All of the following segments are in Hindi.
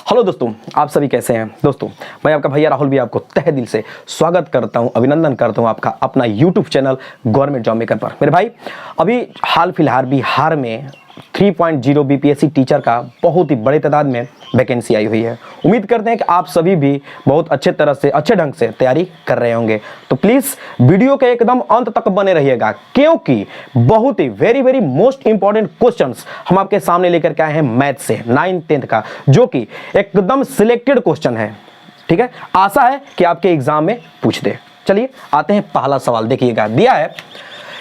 हेलो दोस्तों, आप सभी कैसे हैं। दोस्तों मैं आपका भैया राहुल भी आपको तहे दिल से स्वागत करता हूं, अभिनंदन करता हूं आपका अपना YouTube channel government job maker पर। मेरे भाई, अभी हाल फिलहाल बिहार में 3.0 बीपीएससी टीचर का बहुत ही बड़े तादाद में वैकेंसी आई हुई है। उम्मीद करते हैं कि आप सभी भी बहुत अच्छे तरह से अच्छे ढंग से तैयारी कर रहे होंगे। तो प्लीज़ वीडियो के एकदम अंत तक बने रहिएगा, क्योंकि बहुत ही वेरी मोस्ट इंपॉर्टेंट क्वेश्चंस हम आपके सामने लेकर के आए हैं मैथ से 9th 10th का, जो कि एकदम सिलेक्टेड क्वेश्चन है। ठीक है, आशा है कि आपके एग्जाम में पूछ दे। चलिए आते हैं पहला सवाल। देखिएगा, दिया है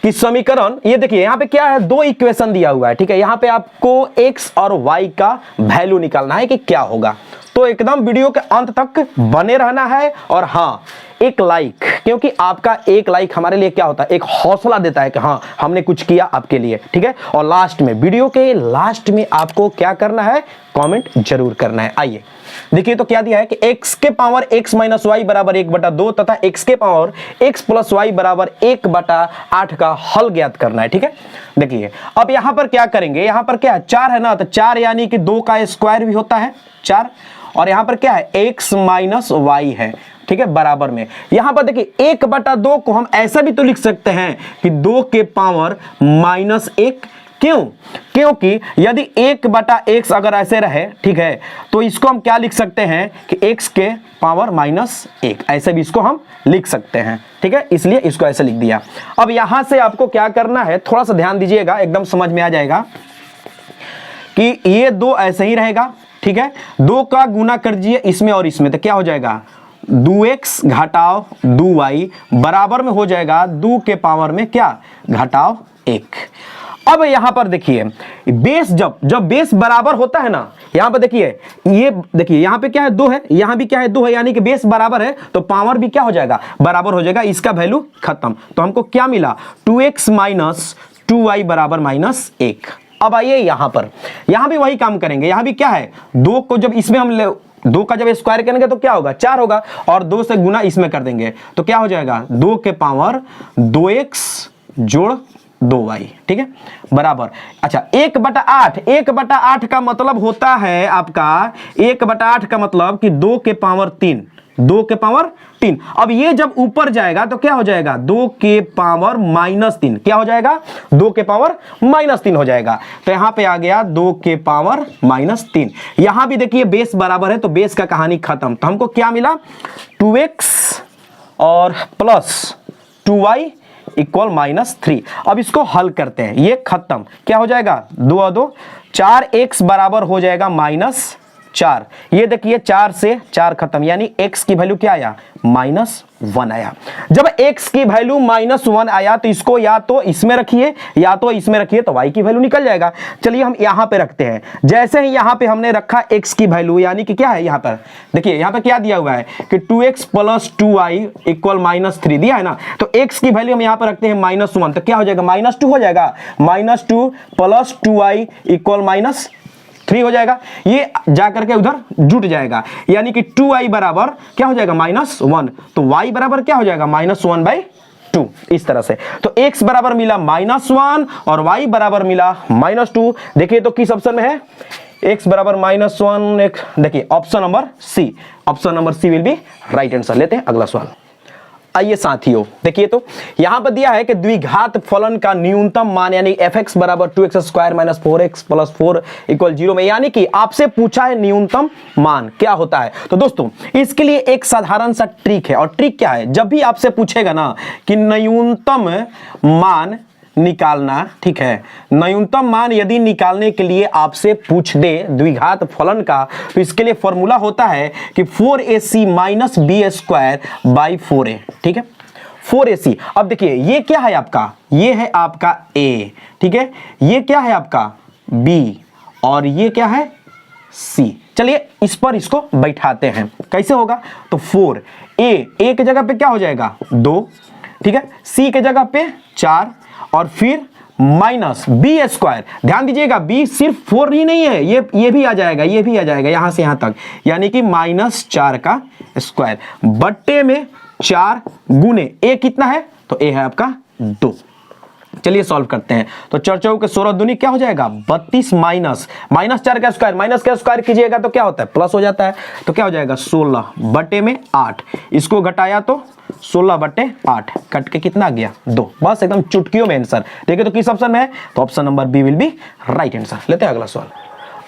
कि समीकरण, ये देखिए यहाँ पे क्या है, दो इक्वेशन दिया हुआ है। ठीक है, यहाँ पे आपको x और y का वैल्यू निकालना है कि क्या होगा। तो एकदम वीडियो के अंत तक बने रहना है। और हाँ, एक लाइक, क्योंकि आपका एक लाइक हमारे लिए क्या होता है, एक हौसला देता है कि हाँ हमने कुछ किया आपके लिए। ठीक है, और लास्ट में, वीडियो के लास्ट में आपको क्या करना है, कमेंट जरूर करना है। आइए देखिए, तो क्या दिया है कि x के पावर x माइनस वाई बराबर 1/2 तथा x के पावर x प्लस वाई बराबर 1/8 का हल ज्ञात करना है। ठीक है, देखिए अब यहां पर क्या करेंगे, यहां पर क्या है, 4 है ना, तो 4 यानी कि 2 का स्क्वायर भी होता है 4, और यहां पर क्या है, x माइनस वाई है। ठीक है, बराबर में यहां पर देखिए 1/2 को हम ऐसा भी तो लिख सकते हैं कि 2 के पावर -1। क्यों? क्योंकि यदि 1/x अगर ऐसे रहे, ठीक है, तो इसको हम क्या लिख सकते हैं कि x के पावर -1, ऐसे भी इसको हम लिख सकते हैं। ठीक है, इसलिए इसको ऐसे लिख दिया। अब यहां से आपको क्या करना है, थोड़ा सा ध्यान दीजिएगा, एकदम समझ में आ जाएगा कि ये 2 ऐसे ही रहेगा। ठीक है, 2 का गुना कर दीजिए इसमें और इसमें, तो क्या हो जाएगा, 2x घटाव 2y बराबर में हो जाएगा 2 के पावर में क्या, घटाव 1। अब यहां पर देखिए, बेस जब बेस बराबर होता है ना, यहां पर देखिए, ये देखिए यहां पे क्या है, 2 है, यहां भी क्या है, 2 है, यानी कि बेस बराबर है तो पावर भी क्या हो जाएगा, बराबर हो जाएगा। इसका वैल्यू खत्म। तो हमको क्या मिला, 2x माइनस 2y बराबर -1। अब आइए यहां भी वही काम करेंगे। यहां भी क्या है, 2 को जब इसमें हम 2 का जब स्क्वायर करेंगे तो क्या होगा, 4 होगा, और 2 से गुना इसमें कर देंगे तो क्या हो जाएगा, 2 के पावर 2x जोड़ 2y। ठीक है, बराबर, अच्छा 1/8 का मतलब होता है आपका, 1/8 का मतलब कि 2 के पावर 3, 2 के पावर 3। अब ये जब ऊपर जाएगा तो क्या हो जाएगा, 2 के पावर -3, क्या हो जाएगा, 2 के पावर -3 हो जाएगा। तो यहां पे आ गया 2 के पावर -3। यहां भी देखिए बेस बराबर है तो बेस का कहानी खत्म। तो हमको क्या मिला, 2x और प्लस 2y इक्वल -3। अब इसको हल करते हैं, ये खत्म, क्या हो जाएगा, 2 और 2 4x बराबर हो जाएगा -4। ये देखिए 4 से 4 खत्म, यानी x की वैल्यू क्या आया, -1 आया। जब x की वैल्यू -1 आया तो इसको या तो इसमें रखिए या तो इसमें रखिए, तो y की वैल्यू निकल जाएगा। चलिए हम यहां पे रखते हैं। जैसे ही यहां पे हमने रखा x की वैल्यू, यानी कि क्या है, यहां पर देखिए, यहां पे क्या दिया हुआ है कि 2x प्लस 2y इक्वल -3 दिया है ना, तो x की वैल्यू हम यहां पर रखते हैं -1, तो क्या हो जाएगा, -2 हो जाएगा, -2 प्लस 2y इक्वल -3 हो जाएगा। ये जाकर के उधर जुट जाएगा, यानी कि 2y बराबर क्या हो जाएगा, -1, तो y बराबर क्या हो जाएगा, -1/2। इस तरह से तो x बराबर मिला -1 और y बराबर मिला -2। देखिए तो किस ऑप्शन में है, x बराबर -1, देखिए option number C, option number C will be right answer. लेते हैं अगला सवाल। आइए साथियों, देखिए तो यहां पर दिया है कि द्विघात फलन का न्यूनतम मान, यानी fx बराबर 2x square minus 4x plus 4 equal 0 में, यानी कि आपसे पूछा है न्यूनतम मान क्या होता है। तो दोस्तों इसके लिए एक साधारण सा ट्रिक है, और ट्रिक क्या है, जब भी आपसे पूछेगा ना कि न्यूनतम मान निकालना, ठीक है, न्यूनतम मान यदि निकालने के लिए आपसे पूछ दे द्विघात फलन का, तो इसके लिए फॉर्मूला होता है कि 4ac minus B square by 4a। ठीक है, 4ac। अब देखिए ये क्या है आपका, ये है आपका a, ठीक है, ये क्या है आपका b, और ये क्या है c। चलिए इस पर इसको बैठाते हैं, कैसे होगा, तो 4a की जगह पे क्या हो जाएगा, 2, ठीक है, c की जगह पे 4, और फिर माइनस बी स्क्वायर। ध्यान दीजिएगा, बी सिर्फ 4 ही नहीं है, ये भी आ जाएगा, ये भी आ जाएगा यहां से यहां तक, यानी कि -4 का स्क्वायर बट्टे में 4 गुने ए कितना है, तो ए है आपका 2। चलिए सॉल्व करते हैं। तो 4 चौके 16 दूनी क्या हो जाएगा 32 माइनस 4 का स्क्वायर, माइनस का स्क्वायर कीजिएगा तो क्या होता है प्लस हो जाता है। तो क्या हो जाएगा 16 बटे में 8, इसको घटाया तो 16 बटे 8, कट के कितना आ गया 2। बस एकदम चुटकियों में आंसर। देखिए तो किस ऑप्शन में है, तो option number B will be right answer. लेते हैं अगला सवाल।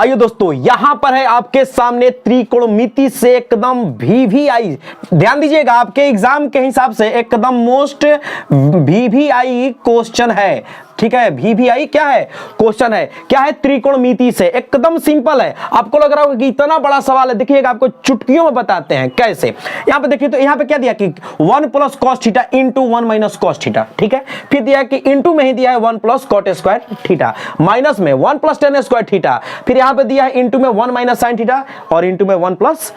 आइए दोस्तों, यहां पर है आपके सामने त्रिकोणमिति से एकदम VVI, ध्यान दीजिएगा आपके एग्जाम के हिसाब से एकदम मोस्ट VVI क्वेश्चन है, ठीक है। VVI क्या है क्वेश्चन है, क्या है त्रिकोणमिति से, एकदम सिंपल है। आपको लग रहा होगा कि इतना बड़ा सवाल है, देखिएगा आपको चुटकियों में बताते हैं कैसे। यहां पे देखिए तो यहां पे क्या दिया कि 1 plus cos theta into 1 minus cos theta, ठीक है। फिर दिया कि इंटू में ही दिया है 1 plus cot square theta, minus में 1 प्लस टेन स्क्वायर थीटा, फिर यहां पे दिया है इंटू में 1 माइनस साइन थीटा और इंटू में 1 प्लस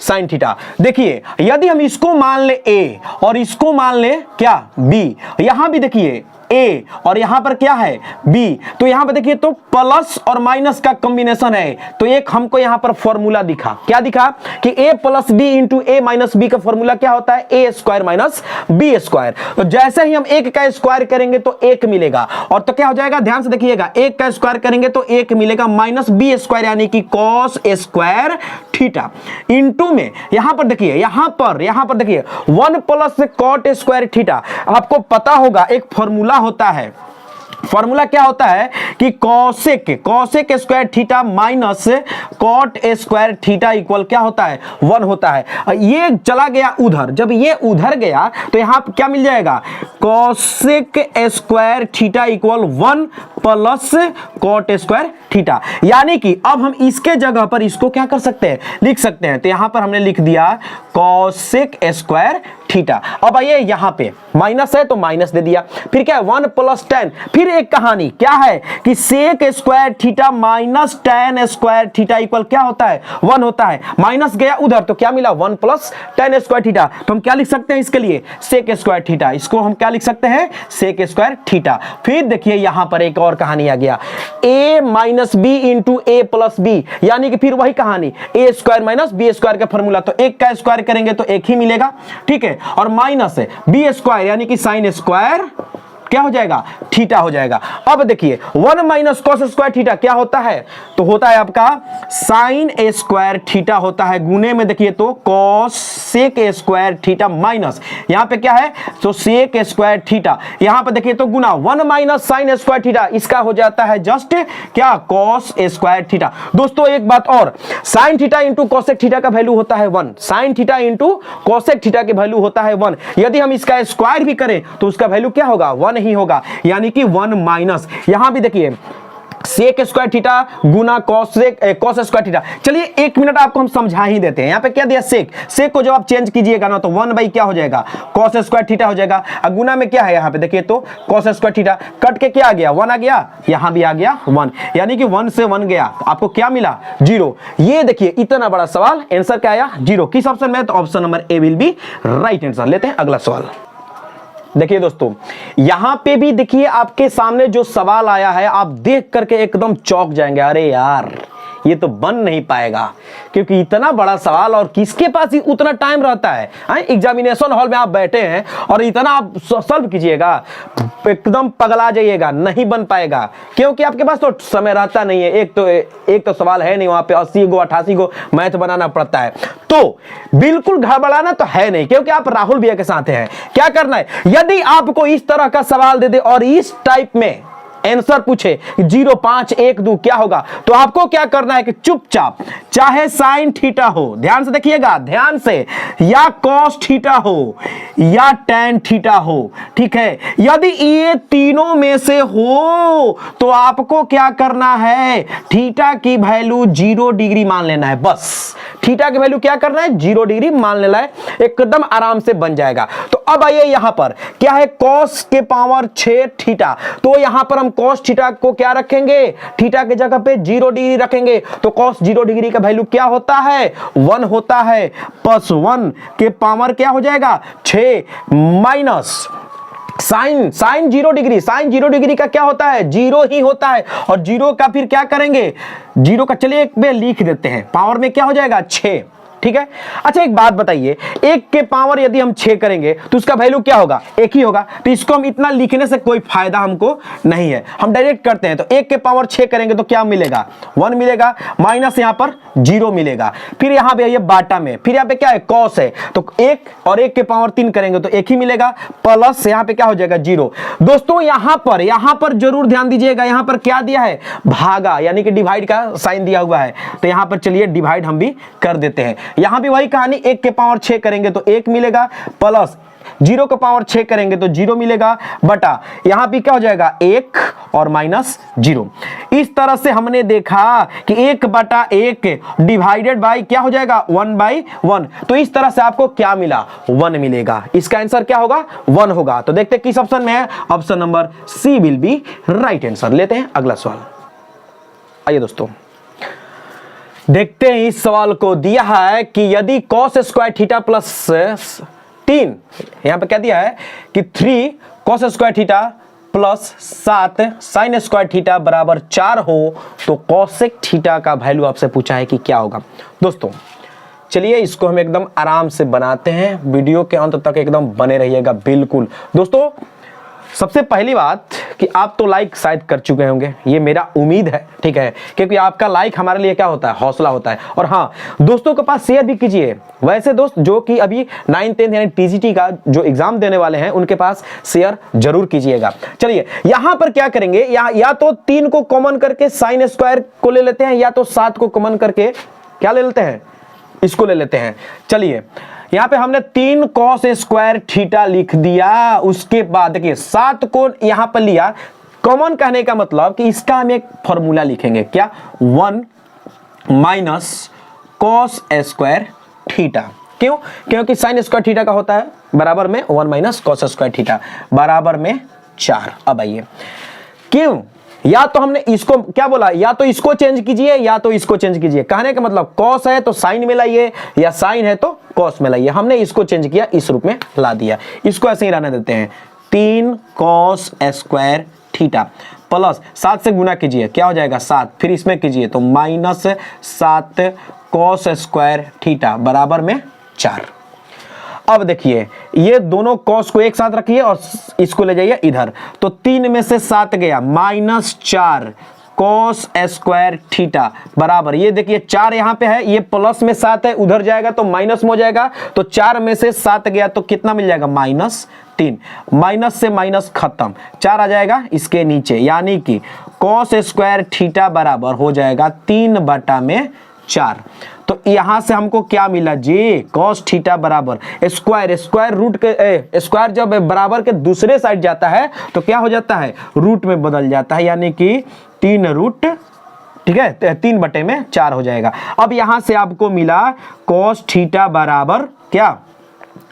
साइन थीटा। देखिए यदि हम इसको मान ले A और इसको मान ले क्या B, यहां भी देखिए A और यहां पर क्या है B, तो यहां पर देखिए तो प्लस और माइनस का कॉम्बिनेशन है। तो एक हमको यहां पर फॉर्मूला दिखा, क्या दिखा कि A plus B into A minus B का फॉर्मूला क्या होता है A square minus B square. तो जैसे ही हम 1 का स्क्वायर करेंगे तो 1 मिलेगा, और तो क्या हो जाएगा ध्यान से देखिएगा, 1 का स्क्वायर करेंगे तो 1 मिलेगा माइनस B स्क्वायर यानी कि कॉस स्क्वायर थीटा, इंटू में यहां पर देखिए यहां पर देखिए 1 प्लस कॉट स्क्वायर थीटा। आपको पता होगा एक फॉर्मूला होता है, फॉर्मूला क्या होता है कि cosec square theta minus cot square theta equal क्या होता है 1 होता है। ये चला गया उधर, जब ये उधर गया तो यहां क्या मिल जाएगा cosec square theta equal 1 plus cot square theta. यानी कि अब हम इसके जगह पर इसको क्या कर सकते हैं लिख सकते हैं। तो यहां पर हमने लिख दिया कॉसेक स्क्वायर थीटा। अब आइए यहां पे माइनस है तो माइनस दे दिया, फिर क्या है 1 प्लस 10, फिर एक कहानी क्या है कि sec square theta minus tan square theta equal क्या होता है 1 होता है। माइनस गया उधर तो क्या मिला 1 प्लस टेन स्क्वायर थीटा। तो हम क्या लिख सकते हैं इसके लिए सेक स्क्वायर थीटा, इसको हम क्या लिख सकते हैं सेक स्क्वायर थीटा। फिर देखिए यहां पर एक और कहानी आ गया a minus B into A plus B, यानी कि फिर वही कहानी A square minus B square का फॉर्मूला। तो 1 का स्क्वायर करेंगे तो 1 ही मिलेगा, ठीक है, और माइनस बी स्क्वायर यानी कि साइन स्क्वायर क्या हो जाएगा थीटा हो जाएगा। अब देखिए 1 माइनस कॉस स्क्वायर थीटा क्या होता है, तो होता है आपका साइन स्क्वायर थीटा होता है, गुने में देखिए तो cosec square theta minus यहां पे क्या है तो सेक स्क्वायर थीटा, यहां पे देखिए तो गुना 1 माइनस साइन स्क्वायर थीटा, इसका हो जाता है जस्ट क्या कॉस स्क्वायर थीटा। दोस्तों एक बात और, sine theta into cosec theta का वैल्यू होता है 1, sine theta into cosec theta की वैल्यू होता है 1। यदि हम इसका स्क्वायर भी करें तो उसका वैल्यू क्या होगा 1 ही होगा, यानी कि 1 माइनस यहां भी देखिए सेक स्क्वायर थीटा गुना कॉस स्क्वायर थीटा। चलिए 1 मिनट आपको हम समझा ही देते हैं। यहां पे क्या दिया सेक को जब आप चेंज कीजिएगा ना तो 1 बाई क्या हो जाएगा कॉस स्क्वायर थीटा हो जाएगा, और गुना में क्या है यहां पे देखिए तो कॉस स्क्वायर थीटा, कट के क्या आ गया 1 आ गया, यहां भी आ गया 1, यानी कि 1 से 1 गया, आपको क्या मिला 0। ये देखिए इतना बड़ा सवाल, आंसर क्या आया 0। किस ऑप्शन में, तो option number A will be right answer. लेते हैं अगला सवाल। देखिए दोस्तों यहां पे भी देखिए आपके सामने जो सवाल आया है आप देख करके एकदम चौंक जाएंगे, अरे यार ये तो बन नहीं पाएगा, क्योंकि इतना बड़ा सवाल और किसके पास ही उतना टाइम रहता है। एग्जामिनेशन हॉल में आप बैठे हैं और इतना आप सॉल्व कीजिएगा, एकदम पगला जाइएगा, नहीं बन पाएगा, क्योंकि आपके पास तो समय रहता नहीं है। एक तो सवाल है नहीं, वहां पे 80 गो 88 गो मैथ बनाना पड़ता है, तो बिल्कुल घबराना तो है नहीं, क्योंकि आप राहुल भैया के साथ हैं। क्या करना है, यदि आपको इस तरह का सवाल दे दे और इस टाइप में आंसर पूछे 0 5 1 2 क्या होगा, तो आपको क्या करना है कि चुपचाप चाहे साइन थीटा हो, ध्यान से देखिएगा ध्यान से, या कॉस थीटा हो या टेन थीटा हो, ठीक है, यदि ये तीनों में से हो तो आपको क्या करना है थीटा की वैल्यू 0 डिग्री मान लेना है। बस थीटा की वैल्यू क्या करना है 0 डिग्री मान लेना है, एकदम आराम से बन जाएगा। तो अब आइए यहां पर क्या है cos के पावर 6 थीटा, तो यहां पर हम cos थीटा को क्या रखेंगे थीटा के जगह पे 0 डिग्री रखेंगे, तो cos 0 डिग्री का वैल्यू क्या होता है 1 होता है, प्लस 1 के पावर क्या हो जाएगा 6 minus sine 0 degree, sine 0 degree का क्या होता है 0 ही होता है, और 0 का फिर क्या करेंगे 0 का चलिए एक बार लिख देते हैं, पावर में क्या हो जाएगा 6 ठीक है। अच्छा एक बात बताइए, 1 के पावर यदि हम 6 करेंगे तो उसका वैल्यू क्या होगा, 1 ही होगा। तो इसको हम इतना लिखने से कोई फायदा हमको नहीं है, हम डायरेक्ट करते हैं। तो 1 के पावर 6 करेंगे तो क्या मिलेगा, 1 मिलेगा, माइनस यहां पर 0 मिलेगा। फिर यहां पे ये बाटा में, फिर यहां पे क्या है, कॉस है, तो 1 और 1 के पावर 3 करेंगे तो 1 ही मिलेगा, प्लस यहां पे क्या हो जाएगा 0। दोस्तों यहां पर जरूर ध्यान दीजिएगा, यहां पर क्या दिया है, भागा, यानी कि डिवाइड का साइन दिया हुआ है। तो यहां पर चलिए डिवाइड हम भी कर देते हैं। यहां भी वही कहानी, 1 के पावर 6 करेंगे तो 1 मिलेगा, प्लस 0 के पावर 6 करेंगे तो 0 मिलेगा, बटा यहां भी क्या हो जाएगा 1 और माइनस 0। इस तरह से हमने देखा कि 1/1 डिवाइडेड बाय क्या हो जाएगा 1/1। तो इस तरह से आपको क्या मिला, 1 मिलेगा। इसका आंसर क्या होगा, 1 होगा। तो देखते हैं किस ऑप्शन में है, option number C will be right answer. लेते हैं अगला सवाल। आइए दोस्तों देखते हैं इस सवाल को। दिया है कि यदि cos स्क्वायर थीटा प्लस 3, यहां पे क्या दिया है कि 3 cos square theta plus 7 sin square theta बराबर 4 हो तो cosec थीटा का वैल्यू आपसे पूछा है कि क्या होगा। दोस्तों चलिए इसको हम एकदम आराम से बनाते हैं, वीडियो के अंत तक एकदम बने रहिएगा बिल्कुल। दोस्तों सबसे पहली बात कि आप तो लाइक शायद कर चुके होंगे, ये मेरा उम्मीद है, ठीक है, क्योंकि आपका लाइक हमारे लिए क्या होता है, हौसला होता है। और हाँ, दोस्तों के पास शेयर भी कीजिए। वैसे दोस्त जो कि अभी 9th 10th यानी टीजीटी का जो एग्जाम देने वाले हैं उनके पास शेयर जरूर कीजिएगा। चलिए यहां पर क्या करेंगे, या तो 3 को कॉमन करके साइन स्क्वायर को ले लेते हैं, या तो 7 को कॉमन करके क्या ले लेते हैं, इसको ले लेते हैं। चलिए यहां पे हमने 3 cos स्क्वायर थीटा लिख दिया, उसके बाद देखिए 7 को यहां पर लिया, कॉमन कहने का मतलब कि इसका हम एक फॉर्मूला लिखेंगे, क्या, 1 माइनस cos स्क्वायर थीटा। क्यों, क्योंकि साइन स्क्वायर थीटा का होता है बराबर में 1 माइनस cos स्क्वायर थीटा बराबर में 4। अब आइए क्यों, या तो हमने इसको क्या बोला, या तो इसको चेंज कीजिए या तो इसको चेंज कीजिए। कहने का मतलब कॉस है तो साइन में लाइए, या साइन है तो कॉस में लाइए। हमने इसको चेंज किया, इस रूप में ला दिया, इसको ऐसे ही रहने देते हैं। 3 cos स्क्वायर थीटा प्लस 7 से गुना कीजिए, क्या हो जाएगा 7, फिर इसमें कीजिए तो माइनस 7 cos स्क्वायर थीटा बराबर में 4। अब देखिए ये दोनों cos को एक साथ रखिए और इसको ले जाइए इधर, तो 3 में से 7 गया, -4 cos स्क्वायर थीटा बराबर, ये देखिए 4 यहां पे है, ये प्लस में 7 है, उधर जाएगा तो माइनस में हो जाएगा, तो 4 में से 7 गया तो कितना मिल जाएगा, -3। माइनस से माइनस खत्म, 4 आ जाएगा इसके नीचे, यानी कि cos स्क्वायर थीटा बराबर हो जाएगा 3/4। तो यहां से हमको क्या मिला जी, cos थीटा बराबर स्क्वायर रूट के स्क्वायर जब बराबर के दूसरे साइड जाता है तो क्या हो जाता है, रूट में बदल जाता है, यानी कि 3 रूट, ठीक है, 3/4 हो जाएगा। अब यहां से आपको मिला cos थीटा बराबर क्या,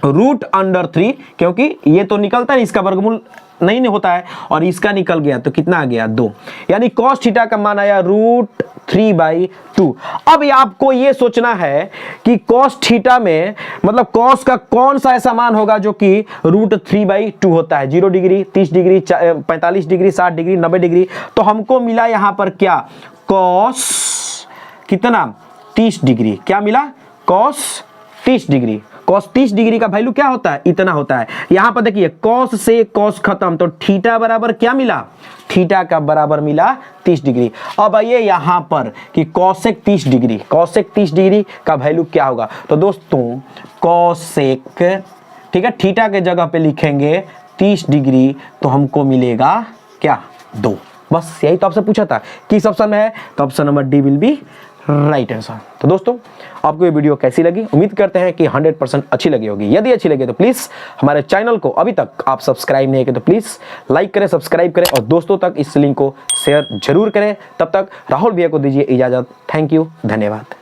√3, क्योंकि ये तो निकलता है, इसका वर्गमूल नहीं होता है, और इसका निकल गया तो कितना आ गया 2, यानी cos थीटा का मान आया √3/2। अब आपको ये सोचना है कि cos थीटा में मतलब cos का कौन सा ऐसा मान होगा जो कि √3/2 होता है, 0 degree, 30 degree, 45 degree, 60 degree, 90 degree. तो हमको मिला यहां पर क्या, cos कितना 30 डिग्री, क्या मिला, cos 30 डिग्री। cos 30 डिग्री का वैल्यू क्या होता है, इतना होता है। यहां पर देखिए cos से cos खत्म, तो थीटा बराबर क्या मिला, थीटा का बराबर मिला 30 डिग्री। अब आइए यहां पर कि cosec 30 डिग्री, cosec 30 डिग्री का वैल्यू क्या होगा। तो दोस्तों cosec, ठीक है, थीटा के जगह पे लिखेंगे 30 डिग्री, तो हमको मिलेगा क्या, 2। बस यही तो आपसे पूछा था, किस ऑप्शन में है, तो option number D will be right answer. तो दोस्तों आपको ये वीडियो कैसी लगी, उम्मीद करते हैं कि 100% अच्छी लगी होगी। यदि अच्छी लगी तो प्लीज हमारे चैनल को अभी तक आप सब्सक्राइब नहीं किए तो प्लीज लाइक करें, सब्सक्राइब करें और दोस्तों तक इस लिंक को शेयर जरूर करें। तब तक राहुल भैया को दीजिए इजाजत। थैंक यू, धन्यवाद।